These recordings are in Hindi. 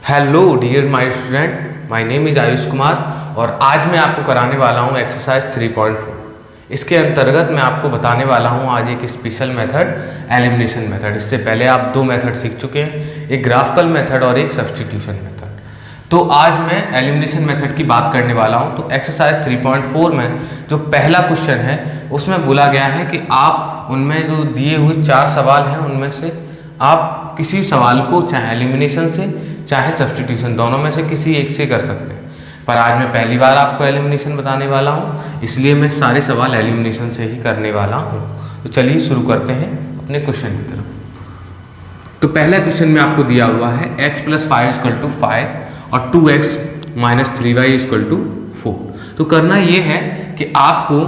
Hello dear my student, my name is Ayush Kumar और आज मैं आपको कराने वाला हूँ एक्सरसाइज 3.4। इसके अंतर्गत मैं आपको बताने वाला हूँ आज एक स्पेशल मेथड, एलिमिनेशन मेथड। इससे पहले आप दो मेथड सीख चुके हैं, एक ग्राफिकल मेथड और एक सब्स्टिट्यूशन मेथड। तो आज मैं एलिमिनेशन मेथड की बात करने वाला हूँ। तो एक्सरसाइज 3.4 में जो पहला क्वेश्चन है उसमें बोला गया है कि आप उनमें जो दिए हुए 4 सवाल हैं उनमें से आप किसी सवाल को चाहे एलिमिनेशन से चाहे सब्स्टिट्यूशन दोनों में से किसी एक से कर सकते हैं। पर आज मैं पहली बार आपको एलिमिनेशन बताने वाला हूँ, इसलिए मैं सारे सवाल एलिमिनेशन से ही करने वाला हूँ। तो चलिए शुरू करते हैं अपने क्वेश्चन की तरफ। तो पहला क्वेश्चन में आपको दिया हुआ है x + 5 = 5 और 2x - 3y = 4। तो करना ये है कि आपको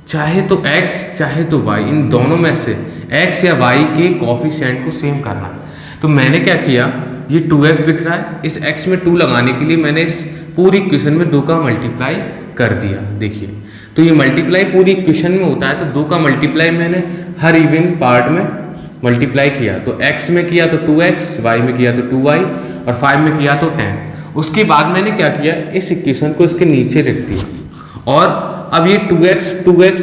चाहे तो x चाहे तो y, इन दोनों में से x या y के कोफिशिएंट को सेम करना है। तो मैंने क्या किया, ये 2x दिख रहा है, इस x में 2 लगाने के लिए मैंने इस पूरी इक्वेशन में 2 का मल्टीप्लाई कर दिया। देखिए, तो ये मल्टीप्लाई पूरी इक्वेशन में होता है, तो 2 का मल्टीप्लाई मैंने हर इवन पार्ट में मल्टीप्लाई किया। तो x में किया तो 2x, y में किया तो 2y और 5 में किया तो 10। उसके बाद मैंने क्या किया, इस इक्वेशन को इसके नीचे रख दिया। और अब ये 2x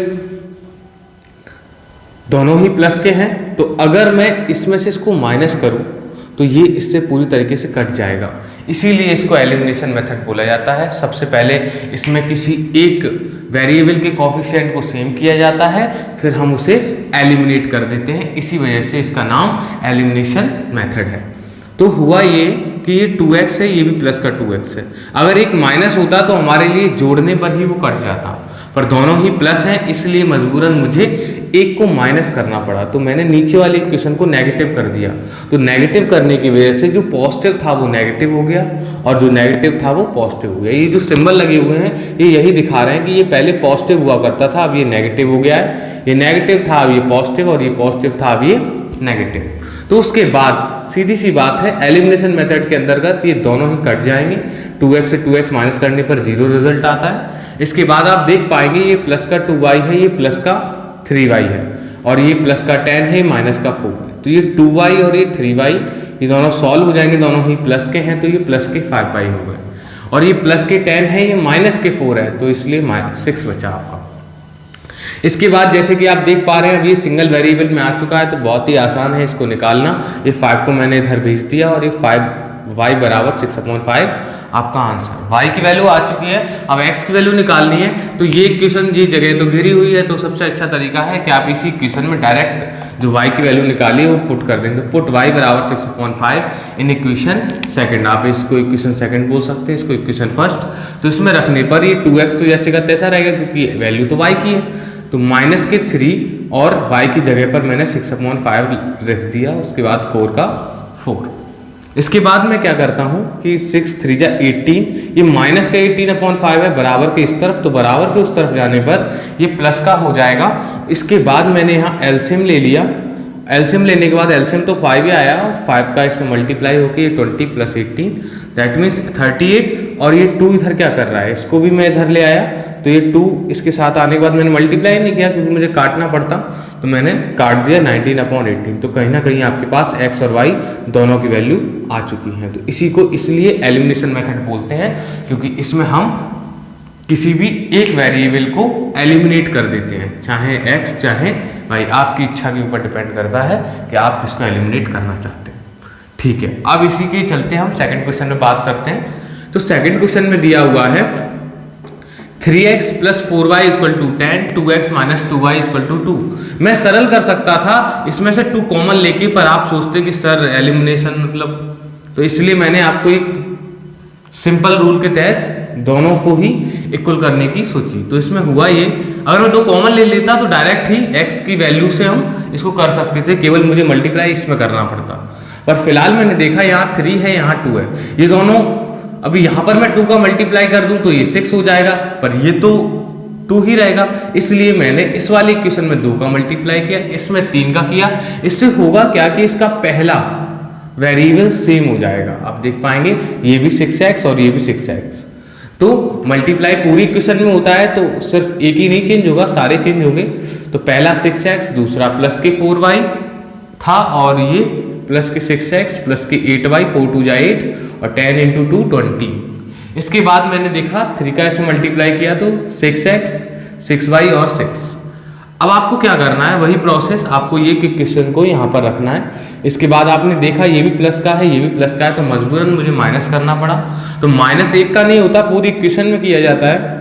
दोनों ही प्लस के हैं, तो अगर मैं इसमें से इसको माइनस करूं तो ये इससे पूरी तरीके से कट जाएगा। इसीलिए इसको एलिमिनेशन मेथड बोला जाता है। सबसे पहले इसमें किसी एक वेरिएबल के कोफिशिएंट को सेम किया जाता है, फिर हम उसे एलिमिनेट कर देते हैं। इसी वजह से इसका नाम एलिमिनेशन मेथड है। तो हुआ ये कि ये 2x है, ये भी प्लस का 2x है। अगर एक माइनस होता तो हमारे लिए जोड़ने पर ही वो कट जाता, पर दोनों ही प्लस हैं, इसलिए मजबूरन मुझे एक को माइनस करना पड़ा। तो मैंने नीचे वाली इक्वेशन को नेगेटिव कर दिया। तो नेगेटिव करने की वजह से जो पॉजिटिव था वो नेगेटिव हो गया और जो नेगेटिव था वो पॉजिटिव हो गया। ये जो सिंबल लगे हुए हैं ये यही दिखा रहे हैं कि ये पहले पॉजिटिव हुआ करता था, अब ये नेगेटिव हो गया है। ये नेगेटिव था, अब ये पॉजिटिव, और ये पॉजिटिव था, अब ये नेगेटिव। तो उसके बाद सीधी सी बात है, एलिमिनेशन मेथड के अंतर्गत ये दोनों ही कट जाएंगे। 2x से 2x माइनस करने पर 0 रिजल्ट आता है। इसके बाद आप देख पाएंगे ये प्लस का 2y है, ये प्लस का 3y है, और ये प्लस का 10 है, माइनस का 4 है। तो ये 2y और ये 3y ये दोनों सॉल्व हो जाएंगे, दोनों ही प्लस के हैं, तो ये प्लस के 5y हो गए। और ये प्लस के 10 है, ये माइनस के 4 है, तो इसलिए -6 बचा आपका। इसके बाद जैसे कि आप देख पा रहे हैं, अब ये सिंगल वेरिएबल में आ चुका है, तो बहुत ही आसान है इसको निकालना। ये 5 को मैंने इधर भेज दिया और ये 5y = 6/5 आपका आंसर। y की वैल्यू आ चुकी है, अब x की वैल्यू निकालनी है। तो ये इक्वेशन ये जगह तो घिरी हुई है, तो सबसे अच्छा तरीका है कि आप इसी इक्वेशन में डायरेक्ट जो y की वैल्यू निकाली है वो पुट कर देंगे। तो put y = 6/5 in equation second. आप इसको इक्वेशन सेकंड बोल सकते हैं, इसको इक्वेशन फर्स्ट। तो इसमें रखने पर ये 2x तो जैसे का तैसा रहेगा, क्योंकि वैल्यू तो y की है। तो -3 और y की जगह पर मैंने 6/5 रख दिया, उसके बाद 4 का 4। इसके बाद मैं क्या करता हूं कि 6 3 जा 18, ये माइनस का 18/5 है बराबर के इस तरफ, तो बराबर के उस तरफ जाने पर ये प्लस का हो जाएगा। इसके बाद मैंने यहाँ एलसीएम ले लिया। एलसीएम लेने के बाद एलसीएम तो 5 ही आया, और 5 का इसमें मल्टीप्लाई होकर ये 20 + 18 दैट मीन्स 38। और ये 2 इधर क्या कर रहा है, इसको भी मैं इधर ले आया, तो ये 2 इसके साथ आने के बाद मैंने मल्टीप्लाई नहीं किया क्योंकि मुझे काटना पड़ता, तो मैंने काट दिया 19/18। तो कहीं ना कहीं आपके पास x और y दोनों की वैल्यू आ चुकी हैं। तो इसी को इसलिए एलिमिनेशन मेथड बोलते हैं, क्योंकि इसमें हम किसी भी एक वेरिएबल को एलिमिनेट कर देते हैं, चाहे x चाहे y। आपकी इच्छा के ऊपर डिपेंड करता है कि आप किसको एलिमिनेट करना चाहते हैं। ठीक है, अब इसी के चलते हम सेकंड क्वेश्चन में बात करते हैं। तो सेकंड क्वेश्चन में दिया हुआ है 3x + 4y = 10, 2x - 2y = 2। मैं सरल कर सकता था इसमें से 2 कॉमन लेके, पर आप सोचते कि सर एलिमिनेशन मतलब, तो इसलिए मैंने आपको एक सिंपल रूल के तहत दोनों को ही इक्वल करने की सोची। तो इसमें हुआ ये, अगर मैं 2 कॉमन ले लेता तो डायरेक्ट ही x की वैल्यू से हम इसको कर सकते थे, केवल मुझे मल्टीप्लाई इसमें करना पड़ता। पर फिलहाल मैंने देखा यहाँ 3 है, यहाँ 2 है, ये दोनों अभी यहाँ पर मैं 2 का मल्टीप्लाई कर दूं तो ये 6 हो जाएगा, पर ये तो 2 ही रहेगा। इसलिए मैंने इस वाली इक्वेशन में 2 का मल्टीप्लाई किया, इसमें 3 का किया। इससे होगा क्या कि इसका पहला वेरिएबल सेम हो जाएगा। आप देख पाएंगे ये भी 6x और ये भी 6x। तो मल्टीप्लाई पूरी इक्वेशन में होता है, तो सिर्फ एक ही नहीं चेंज होगा, सारे चेंज होंगे। तो पहला 6x, दूसरा प्लस के 4y था, और ये प्लस के 6x प्लस के 8y, 4 2 जा 8, और 10 इंटू 2 20। इसके बाद मैंने देखा 3 का इसमें मल्टीप्लाई किया तो 6x 6y और 6। अब आपको क्या करना है, वही प्रोसेस, आपको ये इक्वेशन को यहाँ पर रखना है। इसके बाद आपने देखा ये भी प्लस का है, ये भी प्लस का है, तो मजबूरन मुझे माइनस करना पड़ा। तो -1 का नहीं होता, पूरी इक्वेशन में किया जाता है।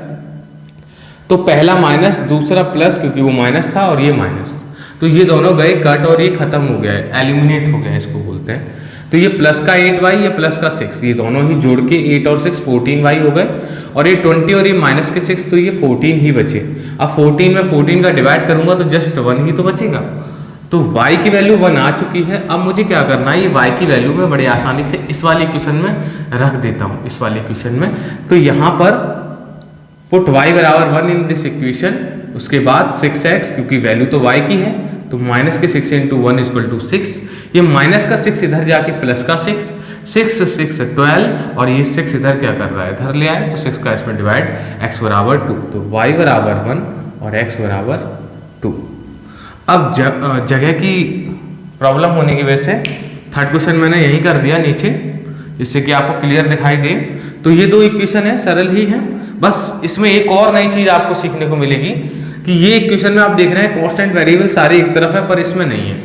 तो पहला माइनस, दूसरा प्लस, क्योंकि वो माइनस था और ये माइनस, तो ये दोनों गए कट और ये खत्म हो गया है, एलिमिनेट हो गया है, इसको बोलते हैं। तो ये प्लस का 8y, ये प्लस का 6, ये दोनों ही जोड़ के 8 और 6 14y हो गए, और ये 20 और ये माइनस के 6, तो ये 14 ही बचे। अब 14 में 14 का डिवाइड करूंगा तो जस्ट 1 ही तो बचेगा। तो y की वैल्यू 1 आ चुकी है। अब मुझे क्या करना है, ये y की वैल्यू मैं बड़े आसानी से इस वाली इक्वेशन में रख देता हूँ, इस वाली इक्वेशन में। तो यहाँ पर पुट y बराबर 1 इन दिस इक्वेशन, उसके बाद 6x, क्योंकि वैल्यू तो y की है, तो माइनस के 6 इंटू 1 इक्वल टू 6। ये माइनस का 6 इधर जाके प्लस का 6, 6 6 12, और ये 6 इधर क्या कर रहा है, इधर ले आए, तो 6 का इसमें डिवाइड, x बराबर 2, तो y बराबर 1 और x बराबर 2। अब जगह की प्रॉब्लम होने की वजह से थर्ड क्वेश्चन मैंने यही कर दिया नीचे, जिससे कि आपको क्लियर दिखाई दे। तो ये दो इक्वेशन है, सरल ही है। बस इसमें एक और नई चीज आपको सीखने को मिलेगी कि ये इक्वेशन में आप देख रहे हैं कांस्टेंट वेरिएबल सारे एक तरफ है, पर इसमें नहीं है।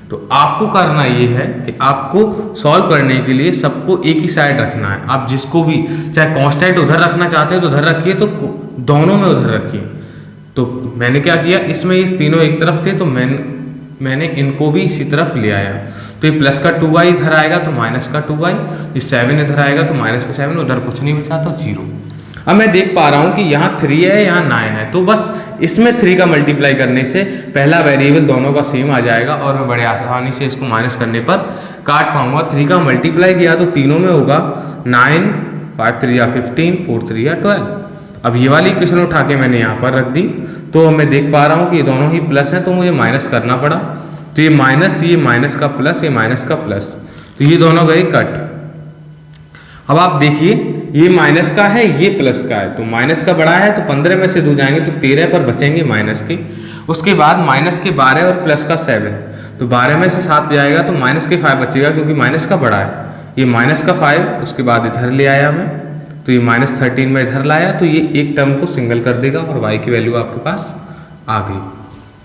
तो आपको करना ये है कि आपको सॉल्व करने के लिए सबको एक ही साइड रखना है। आप जिसको भी, चाहे कांस्टेंट उधर रखना चाहते हो तो उधर रखिए, तो दोनों में उधर रखिए। तो मैंने क्या किया, इसमें ये तीनों एक तरफ थे, तो मैंने इनको भी इसी तरफ ले आया। तो ये प्लस का 2y इधर आएगा तो माइनस का 2y, ये 7 इधर आएगा तो माइनस का 7, उधर कुछ नहीं बचा तो 0। अब मैं देख पा रहा हूं कि यहाँ 3 है, यहाँ 9 है, तो बस इसमें 3 का मल्टीप्लाई करने से पहला वेरिएबल दोनों का सेम आ जाएगा, और मैं बड़े आसानी से इसको माइनस करने पर काट पाऊंगा। 3 का मल्टीप्लाई किया तो तीनों में होगा 9, 5 3 या 15, 4 3 या 12। अब ये वाली इक्वेशन उठा के मैंने यहाँ पर रख दी, तो मैं देख पा रहा हूँ कि ये दोनों ही प्लस हैं, तो मुझे माइनस करना पड़ा। तो ये माइनस का प्लस, ये माइनस का प्लस, तो ये दोनों गए कट। अब आप देखिए, ये माइनस का है, ये प्लस का है, तो माइनस का बड़ा है, तो 15 में से 2 जाएंगे तो 13 पर बचेंगे माइनस के। उसके बाद माइनस के 12 और प्लस का 7, तो 12 में से 7 जाएगा तो माइनस के 5 बचेगा, क्योंकि माइनस का बड़ा है। ये माइनस का 5, उसके बाद इधर ले आया मैं, तो ये -13 में इधर लाया, तो ये एक टर्म को सिंगल कर देगा, और y की वैल्यू आपके पास आ गई।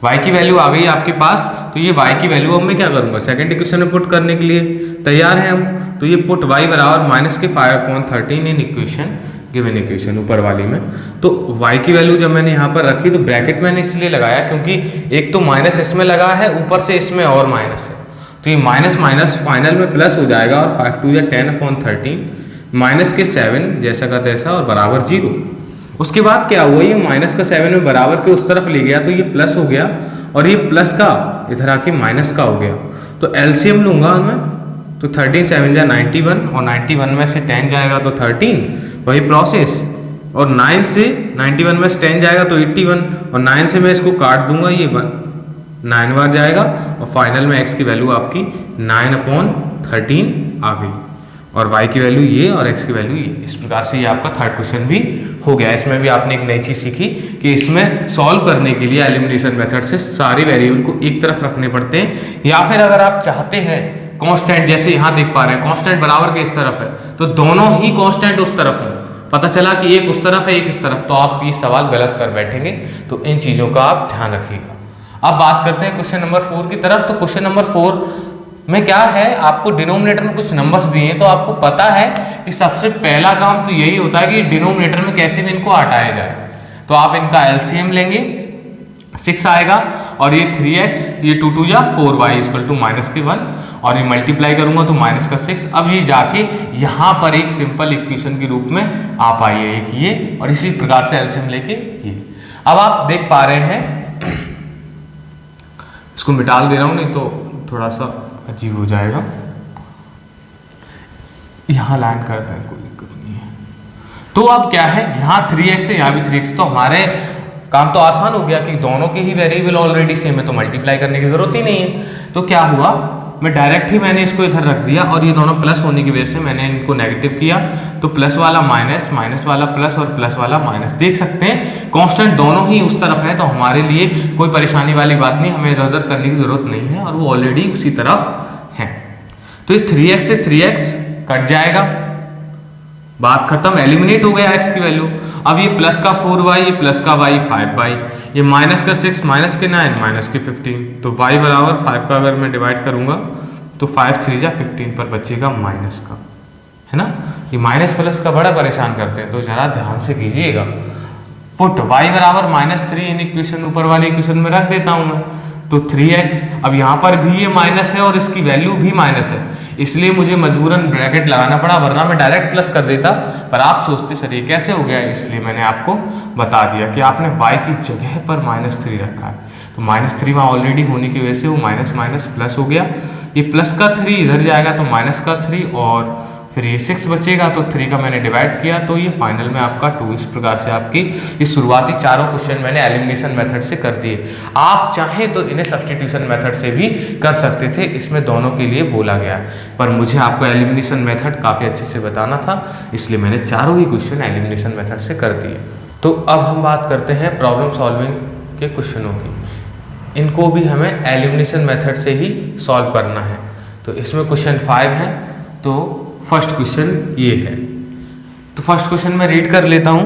y की वैल्यू आ गई आपके पास। तो ये y की वैल्यू अब मैं क्या करूंगा, सेकंड इक्वेशन में पुट करने के लिए तैयार हैं हम। तो ये पुट y बराबर -5/13 इन इक्वेशन, गिवन इक्वेशन ऊपर वाली में। तो y की वैल्यू जब मैंने यहाँ पर रखी, तो ब्रैकेट मैंने इसलिए लगाया क्योंकि एक तो माइनस इसमें लगा है, ऊपर से इसमें और माइनस है, तो ये माइनस माइनस फाइनल में प्लस हो जाएगा, और 5 2 या 10/13, माइनस के 7 जैसा का तैसा और बराबर 0। उसके बाद क्या हुआ, ये माइनस का 7 में बराबर के उस तरफ ले गया, तो ये प्लस हो गया, और ये प्लस का इधर आके माइनस का हो गया। तो एलसीएम लूंगा मैं, तो 13 7 जा 91, और 91 में से 10 जाएगा तो 13, वही प्रोसेस। और 9 से 91 में से 10 जाएगा तो 81, और 9 से मैं इसको काट दूंगा, ये 9 बार जाएगा, और फाइनल में x की वैल्यू आपकी 9/13 आ गई, और y की वैल्यू ये और x की वैल्यू ये। इस प्रकार से ये आपका थर्ड क्वेश्चन भी हो गया। इसमें भी आपने एक नई चीज सीखी कि इसमें सॉल्व करने के लिए एलिमिनेशन मेथड से सारे वेरिएबल को एक तरफ रखने पड़ते हैं, या फिर अगर आप चाहते हैं कांस्टेंट, जैसे यहाँ देख पा रहे हैं कांस्टेंट बराबर के इस तरफ है, तो दोनों ही कांस्टेंट उस तरफ है। पता चला कि एक उस तरफ है, एक इस तरफ, तो आप ये सवाल गलत कर बैठेंगे। तो इन चीजों का आप ध्यान रखिएगा। अब बात करते हैं क्वेश्चन नंबर 4 की तरफ। तो क्वेश्चन नंबर 4 में क्या है, आपको डिनोमिनेटर में कुछ नंबर्स दिए हैं, तो आपको पता है कि सबसे पहला काम तो यही होता है कि डिनोमिनेटर में कैसे इनको हटाया जाए। तो आप इनका एलसीएम लेंगे, 6 आएगा, और ये 3x, ये 2 2 या 4y इक्वल टू -1, और ये मल्टीप्लाई करूंगा तो माइनस का 6। अब ये जाके यहाँ पर एक सिंपल इक्वेशन के रूप में आ पाई है, एक ये, और इसी प्रकार से एलसीएम लेके ये। अब आप देख पा रहे हैं, इसको मिटाल दे रहा हूं, नहीं तो थोड़ा सा अजीब हो जाएगा। यहां लाइन करते हैं, कोई दिक्कत नहीं है। तो अब क्या है, यहाँ 3x है, यहाँ भी 3x, तो हमारे काम तो आसान हो गया कि दोनों के ही वेरिएबल ऑलरेडी सेम है, तो मल्टीप्लाई करने की जरूरत ही नहीं है। तो क्या हुआ, मैं डायरेक्ट ही मैंने इसको इधर रख दिया, और ये दोनों प्लस होने की वजह से मैंने इनको नेगेटिव किया, तो प्लस वाला माइनस, माइनस वाला प्लस, और प्लस वाला माइनस। देख सकते हैं कांस्टेंट दोनों ही उस तरफ है, तो हमारे लिए कोई परेशानी वाली बात नहीं, हमें इधर उधर करने की जरूरत नहीं है, और वो ऑलरेडी उसी तरफ है। तो ये 3x से 3x कट जाएगा, बात खत्म, एलिमिनेट हो गया x की वैल्यू। अब ये प्लस का 4y, ये प्लस का y 5y, ये माइनस का 6, माइनस के 9, माइनस के 15, तो y बराबर 5 का अगर मैं डिवाइड करूंगा तो 5 3 जा 15 पर बचेगा माइनस का, है ना। ये माइनस प्लस का बड़ा परेशान करते हैं, तो जरा ध्यान से कीजिएगा। पुट y बराबर -3 इन इक्वेशन, ऊपर वाले इक्वेशन में रख देता हूं मैं, तो 3x। अब यहाँ पर भी ये माइनस है और इसकी वैल्यू भी माइनस है, इसलिए मुझे मजबूरन ब्रैकेट लगाना पड़ा, वरना मैं डायरेक्ट प्लस कर देता। पर आप सोचते सर ये कैसे हो गया, इसलिए मैंने आपको बता दिया कि आपने y की जगह पर -3 रखा है, तो -3 वहाँ ऑलरेडी होने की वजह से वो माइनस माइनस प्लस हो गया। ये प्लस का 3 इधर जाएगा तो माइनस का 3, और फिर ये 6 बचेगा, तो 3 का मैंने डिवाइड किया, तो ये फाइनल में आपका 2। इस प्रकार से आपकी ये शुरुआती चारों क्वेश्चन मैंने एलिमिनेशन मेथड से कर दिए। आप चाहें तो इन्हें सब्स्टिट्यूशन मेथड से भी कर सकते थे, इसमें दोनों के लिए बोला गया है, पर मुझे आपको एलिमिनेशन मेथड काफ़ी अच्छे से बताना था, इसलिए मैंने चारों ही क्वेश्चन एलिमिनेशन मेथड से कर दिए। तो अब हम बात करते हैं प्रॉब्लम सॉल्विंग के क्वेश्चनों की। इनको भी हमें एलिमिनेशन मेथड से ही सॉल्व करना है। तो इसमें क्वेश्चन 5 है, तो फर्स्ट क्वेश्चन ये है। तो फर्स्ट क्वेश्चन मैं रीड कर लेता हूं।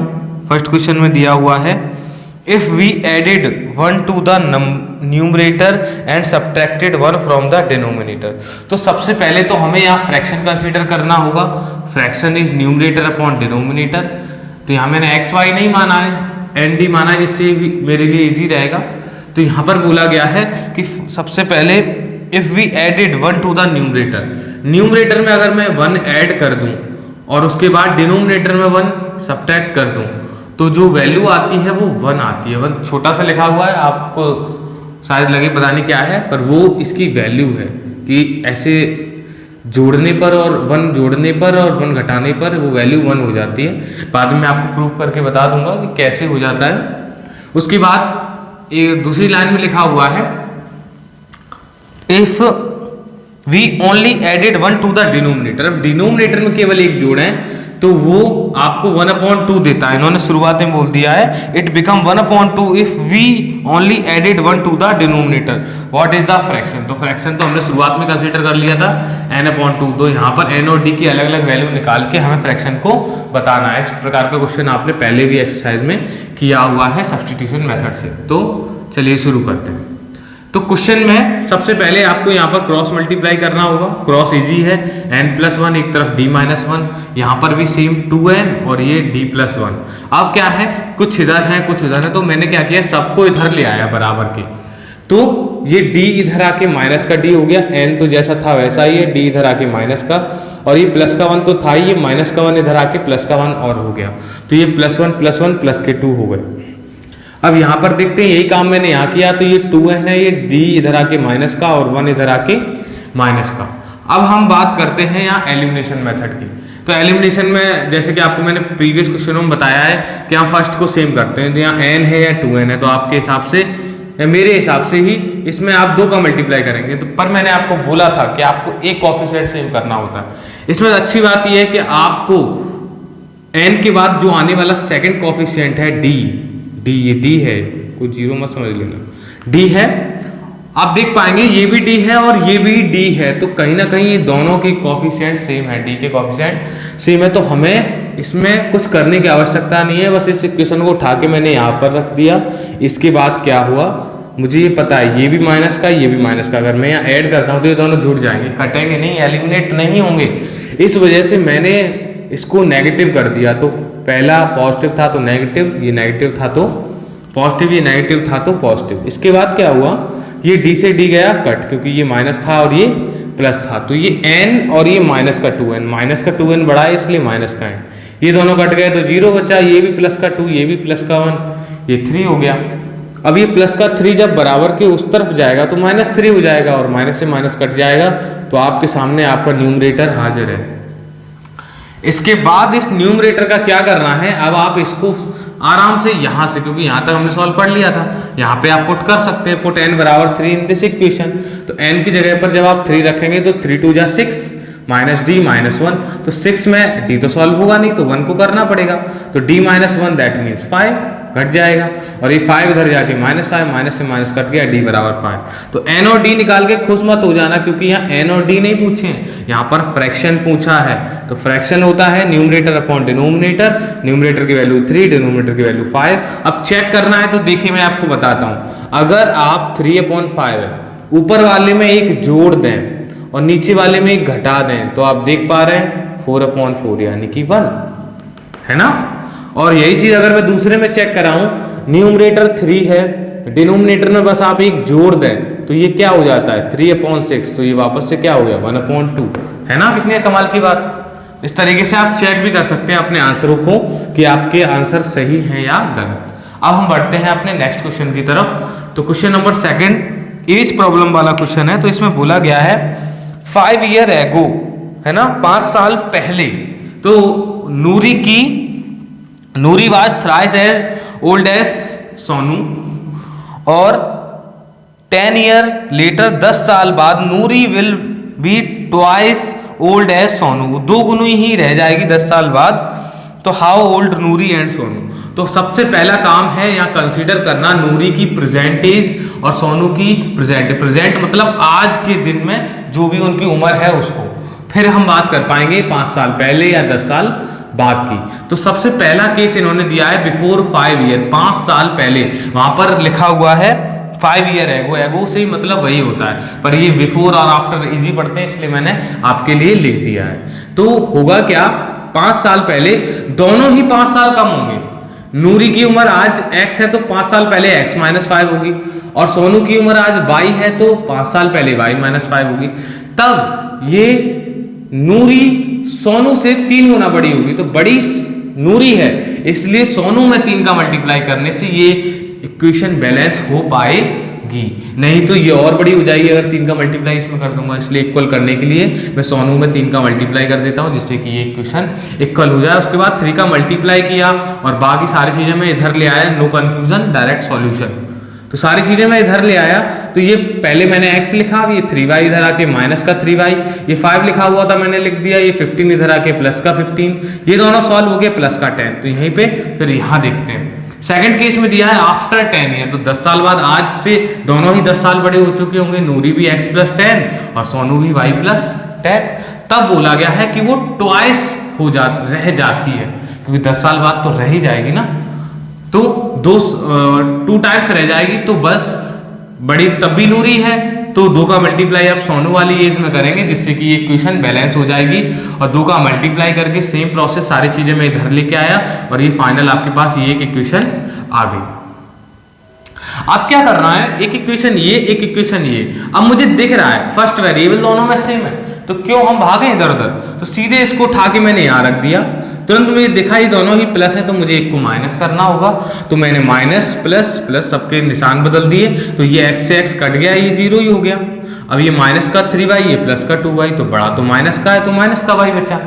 फर्स्ट क्वेश्चन में दिया हुआ है, if we added 1 to the numerator and subtracted 1 from the denominator. तो सबसे पहले तो हमें यहाँ फ्रैक्शन कंसीडर करना होगा। Fraction is numerator upon denominator. तो यहाँ मैंने एक्स वाई नहीं माना है, एन डी माना है, जिससे मेरे लिए इजी रहेगा। तो यहाँ पर बोला गया है कि सबसे पहले if we added 1 to the numerator, numerator में अगर मैं 1 ऐड कर दूं और उसके बाद डिनोमिनेटर में 1 सब्ट्रैक्ट कर दूं, तो जो वैल्यू आती है वो 1 आती है। 1 छोटा सा लिखा हुआ है, आपको शायद लगे पता नहीं क्या है, पर वो इसकी वैल्यू है कि ऐसे जोड़ने पर और 1 जोड़ने पर और 1 घटाने पर वो वैल्यू 1 हो जाती है। बाद में आपको प्रूफ करके बता दूंगा कि कैसे हो जाता है। उसके बाद एक दूसरी लाइन में लिखा हुआ है, if we only added 1 to the denominator. अब डिनोमिनेटर में केवल एक जोड़ें तो वो आपको 1/2 देता है। इन्होंने शुरुआत में बोल दिया है it become 1/2 if we only added 1 to the denominator. What is the fraction? तो फ्रैक्शन तो हमने शुरुआत में कंसीडर कर लिया था n/2। तो यहाँ पर n और d की अलग अलग वैल्यू निकाल के हमें फ्रैक्शन को बताना है। इस प्रकार का क्वेश्चन आपने पहले भी एक्सरसाइज में किया हुआ है सब्स्टिट्यूशन मेथड से। तो चलिए शुरू करते हैं। तो क्वेश्चन में सबसे पहले आपको यहाँ पर क्रॉस मल्टीप्लाई करना होगा। क्रॉस इजी है, n+1 एक तरफ d-1, यहाँ पर भी सेम 2n और ये d+1। अब क्या है, कुछ इधर है कुछ इधर है, तो मैंने क्या किया, सबको इधर ले आया बराबर के। तो ये d इधर आके माइनस का d हो गया, n तो जैसा था वैसा ही है, d इधर आके माइनस का, और ये प्लस का 1 तो था ही, ये माइनस का 1 इधर आके प्लस का 1 और हो गया। तो ये +1 +1 प्लस के 2 हो गए। अब यहाँ पर देखते हैं यही काम मैंने यहाँ किया, तो ये 2n है, ये d इधर आके माइनस का और 1 इधर आके माइनस का। अब हम बात करते हैं यहाँ एलिमिनेशन मेथड की। तो एलिमिनेशन में जैसे कि आपको मैंने प्रीवियस क्वेश्चनों में बताया है कि यहाँ फर्स्ट को सेम करते हैं। तो यहाँ n है या 2n है, तो आपके हिसाब से या मेरे हिसाब से ही इसमें आप 2 का मल्टीप्लाई करेंगे। तो पर मैंने आपको बोला था कि आपको एक कोएफिशिएंट सेम करना होता है। इसमें अच्छी बात यह है कि आपको n के बाद जो आने वाला सेकेंड कोएफिशिएंट है d, ये d है, कोई जीरो मत समझ लेना, d है। आप देख पाएंगे ये भी d है और ये भी d है, तो कहीं ना कहीं ये दोनों के कोएफिशिएंट सेम है, d के कोएफिशिएंट सेम है। तो हमें इसमें कुछ करने की आवश्यकता नहीं है, बस इस इक्वेशन को उठा के मैंने यहाँ पर रख दिया। इसके बाद क्या हुआ, मुझे ये पता है ये भी माइनस का ये भी माइनस का, अगर मैं यहाँ ऐड करता हूँ तो ये दोनों जुड़ जाएंगे, कटेंगे नहीं, एलिमिनेट नहीं होंगे। इस वजह से मैंने इसको नेगेटिव कर दिया। तो पहला पॉजिटिव था तो नेगेटिव, ये नेगेटिव था तो पॉजिटिव, ये नेगेटिव था तो पॉजिटिव। इसके बाद क्या हुआ, ये d से d गया कट, क्योंकि ये माइनस था और ये प्लस था, तो ये n और ये माइनस का 2n, माइनस का 2n बड़ा है इसलिए माइनस का n, ये दोनों कट गए तो 0 बचा, ये भी प्लस का 2 ये भी प्लस का 1, ये 3 हो गया। अब ये प्लस का 3 जब बराबर के उस तरफ जाएगा तो -3 हो जाएगा और माइनस से माइनस कट जाएगा, तो आपके सामने आपका न्यूमरेटर हाजिर है। इसके बाद इस न्यूमरेटर का क्या करना है, अब आप इसको आराम से यहाँ से, क्योंकि यहाँ तक हमने सॉल्व पढ़ लिया था, यहाँ पे आप पुट कर सकते हैं, पुट n बराबर 3 इन दिस इक्वेशन। तो n की जगह पर जब आप 3 रखेंगे तो 3 2 जा 6 माइनस d माइनस 1, तो 6 में d तो सॉल्व होगा नहीं तो 1 को करना पड़ेगा, तो d minus 1 that means 5, cut जाएगा, और ये 5 इधर जाके -5, माइनस से माइनस कट गया, d बराबर 5। तो n और d निकाल के खुश मत हो जाना, क्योंकि यहाँ n और d नहीं पूछे हैं, यहाँ पर फ्रैक्शन पूछा है। तो फ्रैक्शन होता है न्यूमरेटर अपॉन डिनोमिनेटर, न्यूमरेटर की वैल्यू 3, डिनोमिनेटर की वैल्यू 5। अब चेक करना है तो देखिए मैं आपको बताता हूँ, अगर आप 3/5 है, ऊपर वाले में एक जोड़ दें और नीचे वाले में एक घटा दें, तो आप देख पा रहे हैं 4/4 यानी कि 1 है ना। और यही चीज अगर मैं दूसरे में चेक कराऊं, न्यूमरेटर 3 है, डिनोमिनेटर में बस आप एक जोड़ दें तो ये क्या हो जाता है 3/6, तो ये वापस से क्या हो गया 1/2 है ना। कितनी कमाल की बात। इस तरीके से आप चेक भी कर सकते हैं अपने आंसरों को कि आपके आंसर सही हैं या गलत। अब हम बढ़ते हैं अपने नेक्स्ट क्वेश्चन की तरफ। तो क्वेश्चन नंबर 2 एज प्रॉब्लम वाला क्वेश्चन है। तो इसमें बोला गया है 5 ईयर एगो, है ना, 5 साल पहले, तो Noori was thrice as old as Sonu, और 10 ईयर लेटर 10 साल बाद Noori will be twice old as Sonu, 2 गुनी ही रह जाएगी 10 साल बाद। तो how old Noori and Sonu. तो सबसे पहला काम है यहाँ कंसीडर करना नूरी की प्रेजेंट एज और सोनू की प्रेजेंट मतलब आज के दिन में जो भी उनकी उम्र है उसको। फिर हम बात कर पाएंगे 5 साल पहले या 10 साल बाद की। तो सबसे पहला केस इन्होंने दिया है बिफोर 5 ईयर, 5 साल पहले। वहां पर लिखा हुआ है 5 ईयर एगो से ही मतलब वही होता है, पर ये बिफोर और आफ्टर इजी पढ़ते हैं इसलिए मैंने आपके लिए लिख दिया है। तो होगा क्या, 5 साल पहले, दोनों ही 5 साल कम होंगे। नूरी की उम्र आज x है तो 5 साल पहले x - 5 होगी, और सोनू की उम्र आज y है तो 5 साल पहले y - 5 होगी। तब ये नूरी सोनू से 3 गुना बड़ी होगी, तो बड़ी नूरी है इसलिए सोनू में 3 का मल्टीप्लाई करने से ये इक्वेशन बैलेंस हो पाएगी, नहीं तो ये और बड़ी हो जाएगी अगर 3 का मल्टीप्लाई इसमें कर दूंगा। इसलिए इक्वल करने के लिए मैं सोनू में 3 का मल्टीप्लाई कर देता हूं जिससे कि ये इक्वेशन इक्वल हो जाए। उसके बाद 3 का मल्टीप्लाई किया और बाकी सारी चीजें मैं इधर ले आया, नो कंफ्यूजन, डायरेक्ट सॉल्यूशन। तो सारी चीजें मैं इधर ले आया, तो ये पहले मैंने x लिखा, अब ये 3y इधर आके माइनस का 3y, ये 5 लिखा हुआ था मैंने लिख दिया, ये 15 इधर आके प्लस का 15, ये दोनों सॉल्व हो गए प्लस का 10। तो यहीं पे फिर यहाँ देखते हैं सेकंड केस में दिया है आफ्टर 10 ईयर, तो 10 साल बाद, आज से दोनों ही 10 साल बड़े हो चुके होंगे, नूरी भी x + 10 और सोनू भी y + 10। तब बोला गया है कि वो ट्वाइस रह जाती है, क्योंकि 10 साल बाद तो रह ही जाएगी ना, तो 2 टाइम्स रह जाएगी। तो बस बड़ी तब भी नूरी है तो 2 का मल्टीप्लाई आप सोनू वाली एज में करेंगे जिससे कि ये इक्वेशन बैलेंस हो जाएगी, और 2 का मल्टीप्लाई करके सेम प्रोसेस सारी चीजें मैं इधर लेके आया और ये फाइनल आपके पास ये एक इक्वेशन आ गई। अब क्या करना है, एक इक्वेशन ये, एक इक्वेशन ये। अब मुझे दिख रहा है फर्स्ट वेरिएबल दोनों में सेम है, तो क्यों हम भागे इधर उधर, तो सीधे इसको उठा के मैंने यहाँ रख दिया। तुरंत मुझे दिखा ही दोनों ही प्लस है तो मुझे एक को माइनस करना होगा, तो मैंने माइनस प्लस प्लस सबके निशान बदल दिए, तो ये x से x कट गया, ये 0 ही हो गया। अब ये माइनस का 3y, ये प्लस का 2y, तो बड़ा तो माइनस का है तो माइनस का y बचा।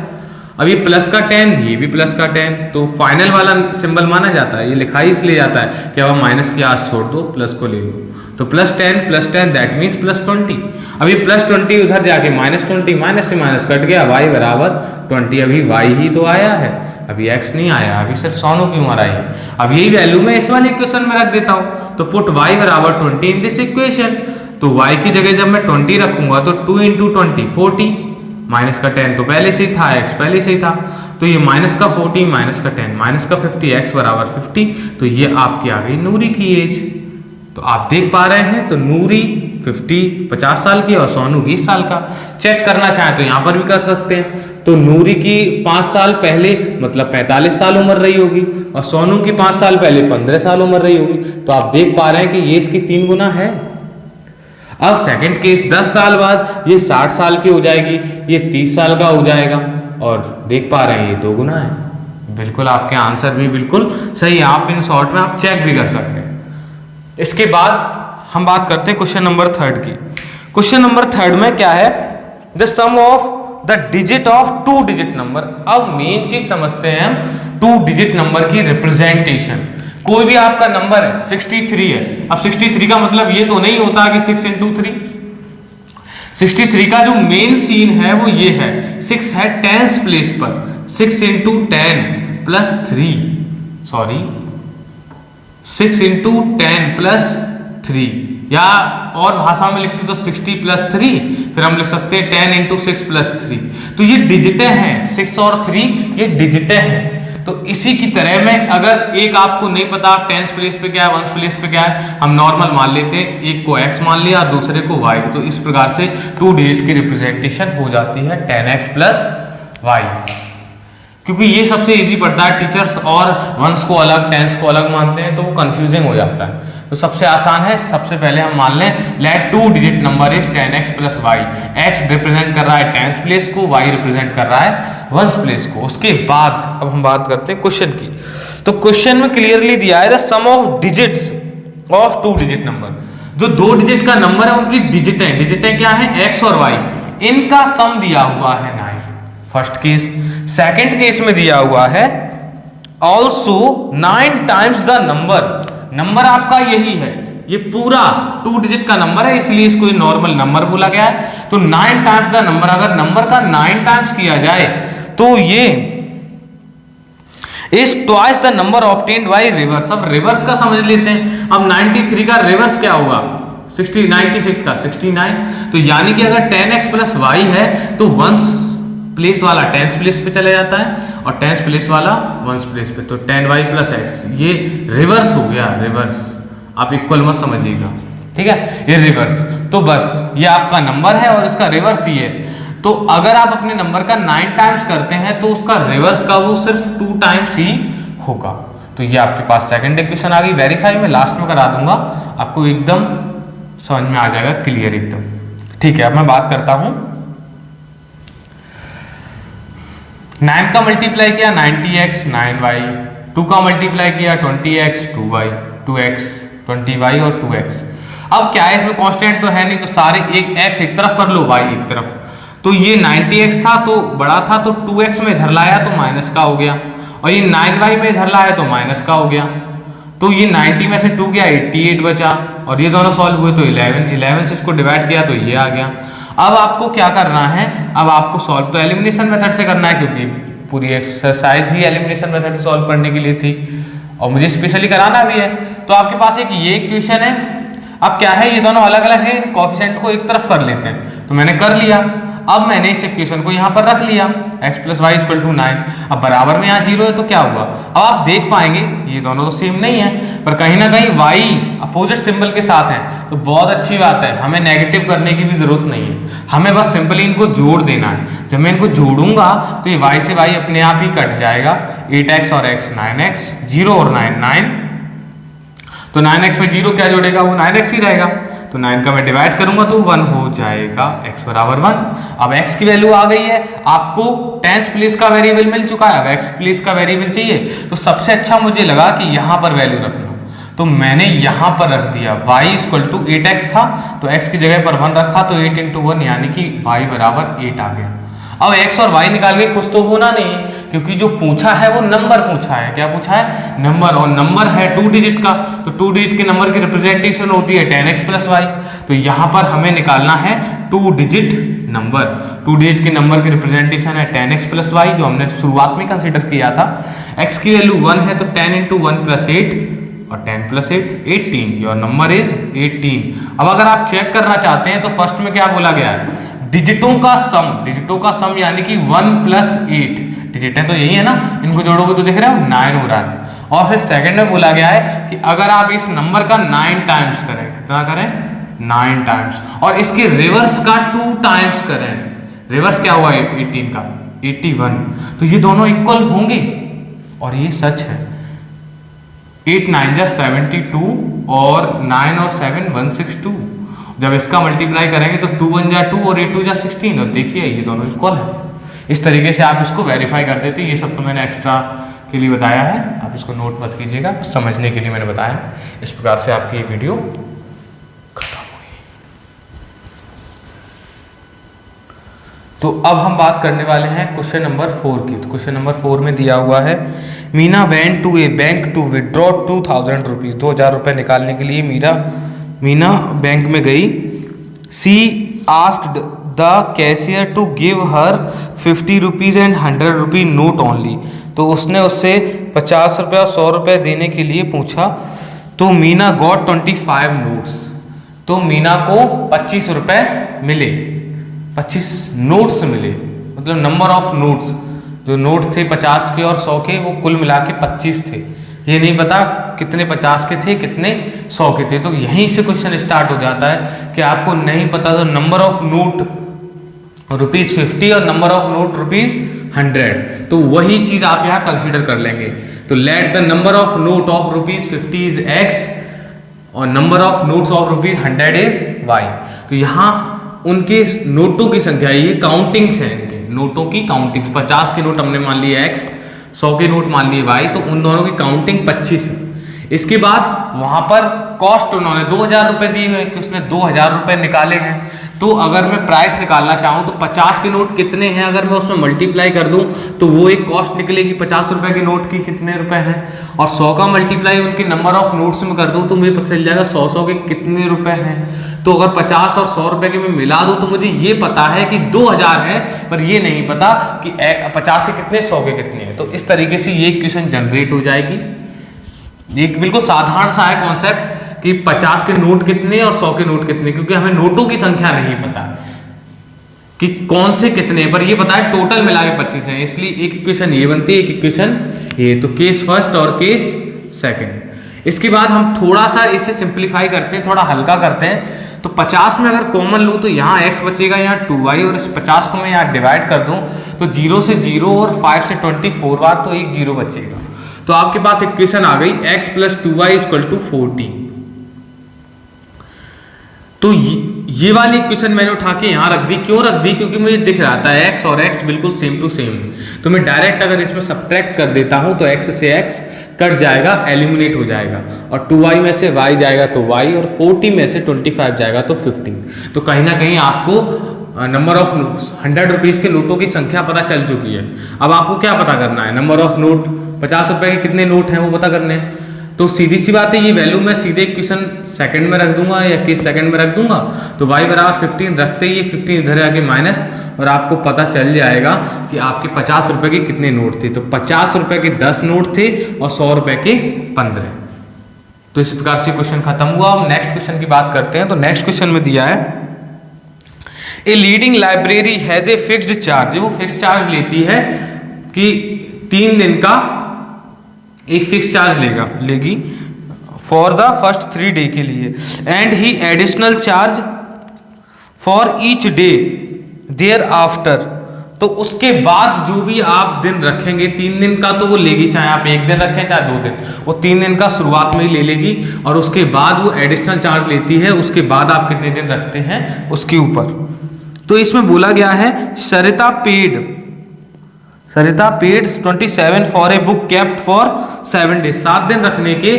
अब ये प्लस का 10, ये भी प्लस का 10, तो फाइनल वाला सिंबल माना जाता है, ये लिखा ही इसलिए जाता है कि अब माइनस की आस छोड़ दो, प्लस को ले लो, तो +10 दैट मीन्स +20। अभी +20 उधर जाके -20, माइनस से माइनस कट गया, y = 20। अभी y ही तो आया है, अभी x नहीं आया, अभी सिर्फ सोनू की उम्र आई है। अब यही वैल्यू मैं इस वाले इक्वेशन में रख देता हूँ, तो put y = 20 in this equation. तो y की जगह जब मैं 20 रखूंगा तो 2 × 20 40, माइनस का 10 तो पहले से ही था, x पहले से ही था, तो ये माइनस का 40 माइनस का 10 माइनस का 50, x = 50। तो ये आपकी आ गई नूरी की एज। तो आप देख पा रहे हैं, तो नूरी 50 साल की और सोनू 20 साल का। चेक करना चाहें तो यहाँ पर भी कर सकते हैं, तो नूरी की 5 साल पहले मतलब 45 साल उम्र रही होगी और सोनू की 5 साल पहले 15 साल उम्र रही होगी। तो आप देख पा रहे हैं कि ये इसकी 3 गुना है। अब सेकंड केस 10 साल बाद ये 60 साल की हो जाएगी, ये 30 साल का हो जाएगा, और देख पा रहे हैं ये 2 गुना है। बिल्कुल आपके आंसर भी बिल्कुल सही है, आप इन शॉर्ट में आप चेक भी कर सकते हैं। इसके बाद हम बात करते हैं क्वेश्चन नंबर 3 की। क्वेश्चन नंबर 3 में क्या है, the sum of the digit of 2 digit number. अब मेन चीज समझते हैं हम 2 डिजिट नंबर की रिप्रेजेंटेशन। कोई भी आपका नंबर है 63 है, अब 63 का मतलब ये तो नहीं होता कि 6 × 3। 63 का जो मेन सीन है वो ये है, 6 है 10th प्लेस पर, 6 × 10 + 3, सॉरी 6 इंटू 10 प्लस 3, या और भाषा में लिखते तो 60 प्लस 3, फिर हम लिख सकते हैं 10 इंटू 6 प्लस 3। तो ये डिजिटें हैं, 6 और 3 ये डिजिटें हैं। तो इसी की तरह में अगर एक आपको नहीं पता टेंस प्लेस पे क्या है, वंस प्लेस पे क्या है, हम नॉर्मल मान लेते हैं, एक को x मान लिया दूसरे को y। तो इस प्रकार से 2 डिजिट की रिप्रेजेंटेशन हो जाती है 10x प्लस y। क्योंकि ये सबसे इजी पड़ता है, टीचर्स और वंस को अलग टेंस को अलग मानते हैं तो वो कंफ्यूजिंग हो जाता है। तो सबसे आसान है, सबसे पहले हम मान लें let 2 digit number is 10x plus y। x represent कर रहा है टेंस प्लेस को, y रिप्रेजेंट कर रहा है वंस प्लेस को। उसके बाद अब हम बात करते हैं क्वेश्चन की। तो क्वेश्चन में क्लियरली दिया है the sum of digits of 2 digit number. जो 2 डिजिट का नंबर है उनकी डिजिटें क्या है, x और y, इनका सम दिया हुआ है 9, फर्स्ट केस। सेकंड केस में दिया हुआ है ऑल्सो 9 टाइम्स द नंबर आपका यही है, ये पूरा 2 डिजिट का नंबर है इसलिए इसको नॉर्मल नंबर बोला गया है। तो 9 टाइम्स द नंबर, अगर नंबर का 9 टाइम्स किया जाए तो ये is twice the number obtained by reverse. अब रिवर्स का समझ लेते हैं। अब 93 का रिवर्स क्या होगा, 96 का 69। तो यानी कि अगर 10x प्लस y है तो वंस प्लेस वाला टेंस प्लेस पे चले जाता है और टेंस प्लेस वाला वंस प्लेस पे। तो 10y प्लस x ये रिवर्स हो गया, रिवर्स। आप इक्वल मत समझिएगा, ठीक है, ये रिवर्स। तो बस ये आपका नंबर है और इसका रिवर्स ही है। तो अगर आप अपने नंबर का 9 टाइम्स करते हैं तो उसका रिवर्स का वो सिर्फ 2 टाइम्स ही होगा। तो ये आपके पास सेकंड इक्वेशन आ गई। वेरीफाई में लास्ट में करा दूंगा, आपको एकदम समझ में आ जाएगा, क्लियर एकदम, ठीक है। अब मैं बात करता हूं, 9 का मल्टीप्लाई किया 90x 9y, 2 का मल्टीप्लाई किया 20x 2y 2x 20y और 2x। अब क्या है, इसमें कांस्टेंट तो है नहीं, तो सारे एक x एक तरफ कर लो, y एक तरफ। तो ये 90x था तो बड़ा था, तो 2x में इधर लाया तो माइनस का हो गया, और ये 9y में इधर लाया तो माइनस का हो गया। तो ये 90 में से 2 गया 88 बचा, और ये दोनों सॉल्व हुए तो 11 से इसको डिवाइड किया तो ये आ गया। अब आपको क्या करना है, अब आपको सॉल्व तो एलिमिनेशन मेथड से करना है, क्योंकि पूरी एक्सरसाइज ही एलिमिनेशन मेथड से सॉल्व करने के लिए थी और मुझे स्पेशली कराना भी है। तो आपके पास एक ये इक्वेशन है। अब क्या है, ये दोनों अलग अलग है, कोएफिशिएंट को एक तरफ कर लेते हैं। तो मैंने कर लिया। अब मैंने इस इक्वेशन को यहाँ पर रख लिया, x plus Y equal to 9। अब बराबर में यहाँ 0 है तो क्या हुआ, अब आप देख पाएंगे ये दोनों तो सेम नहीं है, पर कहीं ना कहीं y अपोजिट सिंबल के साथ है। तो बहुत अच्छी बात है, हमें नेगेटिव करने की भी जरूरत नहीं है, हमें बस सिंपली इनको जोड़ देना है। जब मैं इनको जोड़ूंगा तो ये y से y अपने आप ही कट जाएगा, 8x और x 9x, 0 और 9 9। तो 9x में 0 क्या जोड़ेगा, वो 9x ही रहेगा। तो 9 का मैं डिवाइड करूंगा तो 1 हो जाएगा, x बराबर 1। अब x की वैल्यू आ गई है, आपको टेंस प्लेस का वेरिएबल मिल चुका है, अब x प्लेस का वेरिएबल चाहिए। तो सबसे अच्छा मुझे लगा कि यहाँ पर वैल्यू रखना, तो मैंने यहाँ पर रख दिया y इक्वल टू 8x था तो x की जगह पर 1 रखा, तो 8 इंटू 1 यानी कि y बराबर 8 आ गया। अब x और y निकाल के खुश तो होना नहीं, क्योंकि जो पूछा है वो नंबर पूछा है। क्या पूछा है, नंबर, और नंबर है 2 डिजिट का, तो 2 डिजिट के नंबर की रिप्रेजेंटेशन होती है 10x प्लस y। तो यहाँ पर हमें निकालना है 2 डिजिट नंबर। 2 डिजिट के नंबर की रिप्रेजेंटेशन है 10x प्लस y, जो हमने शुरुआत में कंसीडर किया था। x की वैल्यू 1 है तो 10 इंटू 1 प्लस 8 और 10 प्लस 8 18, योर नंबर इज 18। अब अगर आप चेक करना चाहते हैं तो फर्स्ट में क्या बोला गया है, डिजिटों का सम यानी कि 1 प्लस 8 डिजिट है तो यही है ना, इनको जोड़ोगे तो दिख रहा है 9 हो रहा है। और फिर सेकंड में बोला गया है कि अगर आप इस नंबर का 9 टाइम्स करें, कितना करें, 9 टाइम्स, और इसके रिवर्स का 2 टाइम्स करें, रिवर्स क्या हुआ 18 का 81, तो ये दोनों इक्वल होंगे। और ये सच है, 8 9 जा 72 और 9 और 7 162। जब इसका मल्टीप्लाई करेंगे तो 2 1 जा 2 और 8 2 जा 16, और देखिए ये दोनों इक्वल है। इस तरीके से आप इसको वेरीफाई कर देते। ये सब तो मैंने एक्स्ट्रा के लिए बताया है, आप इसको नोट मत कीजिएगा, समझने के लिए मैंने बताया। इस प्रकार से आपकी ये वीडियो खत्म हुई। तो अब हम बात करने वाले हैं क्वेश्चन नंबर 4 की। तो क्वेश्चन नंबर 4 में दिया हुआ है, Meena went to a bank to withdraw 2000 rupees. 2000 रुपये निकालने के लिए मीना बैंक में गई। She asked the cashier to give her 50 rupees and 100 rupee note only. तो उसने उससे 50 रुपये और 100 रुपये देने के लिए पूछा। तो मीना गॉट 25 नोट्स, तो मीना को 25 रुपए मिले, 25 नोट्स मिले, मतलब नंबर ऑफ नोट्स, जो नोट थे 50 के और 100 के वो कुल मिला के 25 थे। ये नहीं पता कितने 50 के थे कितने 100 के थे। तो यहीं से क्वेश्चन स्टार्ट हो जाता है कि आपको नहीं पता तो नंबर ऑफ नोट ₹50 और नंबर ऑफ नोट ₹100, तो वही चीज आप यहाँ कंसीडर कर लेंगे। तो let the number of note of ₹50 is X और number of notes of ₹100 is Y। तो यहाँ उनके नोटों की संख्या, ये काउंटिंग्स हैं, इनके नोटों की काउंटिंग्स, 50 के नोट हमने मान लिए X, 100 के नोट मान लिए Y, तो उन दोनों की काउंटिंग 25 है। इसके बाद वहां पर कॉस्ट उन्होंने 2000 रुपए दिए हुए कि उसने 2000 रुपए निकाले हैं। तो अगर मैं प्राइस निकालना चाहूँ तो 50 के नोट कितने हैं, अगर मैं उसमें मल्टीप्लाई कर दूं तो वो एक कॉस्ट निकलेगी 50 रुपए के नोट की कितने रुपए हैं, और 100 का मल्टीप्लाई उनकी नंबर ऑफ नोट्स में कर दूं तो मुझे पता चल जाएगा 100 के कितने रुपए हैं। तो अगर 50 और 100 रुपए के मैं मिला दूं तो मुझे ये पता है कि 2000 है, पर ये नहीं पता कि 50 के कितने 100 के कितने हैं। तो इस तरीके से ये इक्वेशन जनरेट हो जाएगी। ये बिल्कुल साधारण सा है कॉन्सेप्ट कि 50 के नोट कितने और 100 के नोट कितने, क्योंकि हमें नोटों की संख्या नहीं पता कि कौन से कितने, पर ये पता है टोटल मिला के 25 है, इसलिए एक इक्वेशन ये बनती है, एक इक्वेशन ये। तो केस फर्स्ट और केस सेकंड। इसके बाद हम थोड़ा सा इसे सिंप्लीफाई करते हैं, थोड़ा हल्का करते हैं। तो 50 में अगर कॉमन लूँ तो यहाँ x बचेगा, यहाँ 2y, और इस 50 को मैं यहाँ डिवाइड कर दूँ तो 0 से 0 और 5 से 24 बार, तो एक 0 बचेगा। तो आपके पास इक्वेशन आ गई x + 2y = 40। तो ये वाली इक्वेशन मैंने उठा के यहाँ रख दी। क्यों रख दी? क्योंकि मुझे दिख रहा था x और x बिल्कुल सेम टू सेम। तो मैं डायरेक्ट अगर इसमें सब्ट्रैक्ट कर देता हूँ तो x से x कट जाएगा, एलिमिनेट हो जाएगा, और 2y में से y जाएगा तो y, और 40 में से 25 जाएगा तो 15। तो कहीं ना कहीं आपको नंबर ऑफ 100 रुपीज़ के नोटों की संख्या पता चल चुकी है। अब आपको क्या पता करना है? नंबर ऑफ नोट, 50 रुपए के कितने नोट हैं वो पता करने हैं। तो सीधी सी बात है, ये वैल्यू मैं सीधे इक्वेशन सेकंड में रख दूंगा या केस सेकंड में रख दूंगा। तो y = 15 रखते ही 15 इधर आके माइनस, और आपको पता चल जाएगा कि आपके 50 रुपए के कितने नोट थे। तो 50 रुपए के 10 नोट थे और 100 रुपए के 15। तो इस प्रकार से क्वेश्चन खत्म हुआ। अब नेक्स्ट क्वेश्चन की बात करते हैं। तो नेक्स्ट क्वेश्चन में दिया है a leading library has a fixed charge. वो फिक्स चार्ज लेती है कि 3 दिन का एक फिक्स चार्ज लेगी फॉर द फर्स्ट 3 डे के लिए, एंड ही additional charge for each day thereafter. तो उसके बाद जो भी आप दिन रखेंगे, 3 दिन का तो वो लेगी, चाहे आप 1 दिन रखें चाहे 2 दिन, वो 3 दिन का शुरुआत में ही ले लेगी, और उसके बाद वो एडिशनल चार्ज लेती है उसके बाद आप कितने दिन रखते हैं उसके ऊपर। तो इसमें बोला गया है Sarita paid 27 for a book kept for 7 days. 7 दिन रखने के,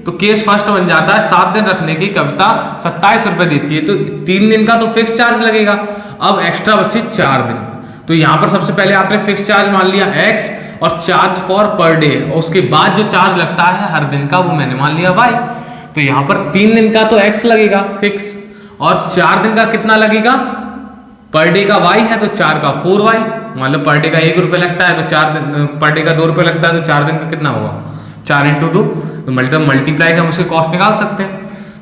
तो केस फर्स्ट बन जाता है 7 दिन रखने की कविता 27 रुपए देती है। तो 3 दिन का तो फिक्स चार्ज लगेगा, अब एक्स्ट्रा बचे 4 दिन। तो यहाँ पर सबसे पहले आपने फिक्स चार्ज मान लिया x और चार्ज फॉर पर डे, और उसके बाद जो चार्ज लगता है हर दिन का वो मैंने मान लिया y। तो यहाँ पर 3 दिन का तो x लगेगा फिक्स, और 4 दिन का कितना लगेगा? पर डे का y है तो 4 का 4y। मान लो पर डे का 1 रुपये लगता है तो 4 दिन, पर डे का 2 रुपये लगता है तो 4 दिन का कितना होगा? 4 × 2, तो मल्टीप्लाई से हम उसके कॉस्ट निकाल सकते हैं।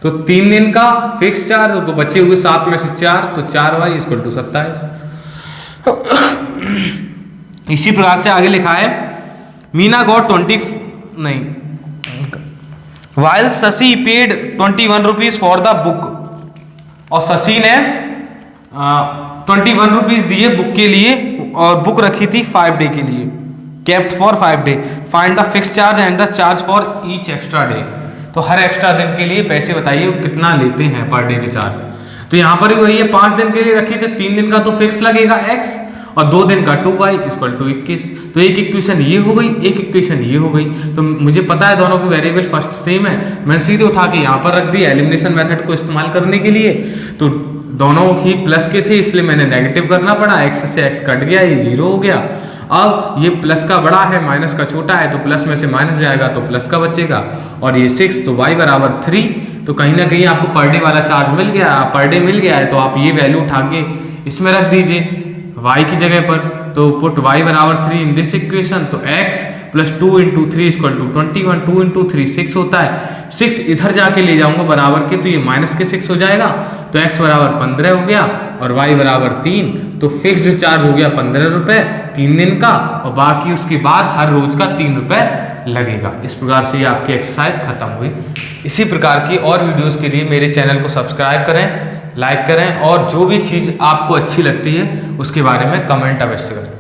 तो 3 दिन का फिक्स चार्ज, तो बचे हुए 7 में से 4, तो 4y = 27। इसी प्रकार से आगे लिखा है Meena got while Shashi paid 21 rupees for the book, और शशि ने 21 रुपीज दिए बुक के लिए, और बुक रखी थी 5 डे के लिए, kept for 5 day. Find the fix charge and the charge for each extra day. तो हर एक्स्ट्रा दिन के लिए पैसे बताइए कितना लेते हैं पर डे के चार्ज। तो यहाँ पर भी वही है, 5 दिन के लिए रखी तो 3 दिन का तो फिक्स लगेगा x, और 2 दिन का 2y = 21। तो एक इक्वेशन ये हो गई, एक इक्वेशन ये हो गई। तो मुझे पता है दोनों की वेरिएबल फर्स्ट सेम है, मैं सीधे उठा के यहाँ पर रख दी एलिमिनेशन मेथड को इस्तेमाल करने के लिए। तो दोनों ही प्लस के थे इसलिए मैंने नेगेटिव करना पड़ा, x से x कट गया, ये 0 हो गया। अब ये प्लस का बड़ा है माइनस का छोटा है, तो प्लस में से माइनस जाएगा तो प्लस का बचेगा, और ये 6, तो y = 3। तो कहीं ना कहीं आपको पर डे वाला चार्ज मिल गया, पर डे मिल गया है, तो आप ये वैल्यू उठा के इसमें रख दीजिए y की जगह पर। तो पुट y बराबर 3 इन दिस इक्वेशन, तो x plus 2 into 3 equal to 21, 2 into 3 6 होता है, 6 इधर जाके ले जाऊंगा बराबर के, तो ये माइनस के 6 हो जाएगा, तो x बराबर 15 हो गया और y बराबर 3, तो फिक्स्ड चार्ज हो गया 15 रुपए 3 दिन का, और बाकी उसके बाद हर रोज का 3 रुपए लगेगा। इस प्रकार से ये आपकी एक्सरसाइज खत्म हुई। इसी प्रकार की और वीडियोस के लिए मेरे चैनल को सब्सक्राइब करें, लाइक करें, और जो भी चीज़ आपको अच्छी लगती है उसके बारे में कमेंट अवश्य करें।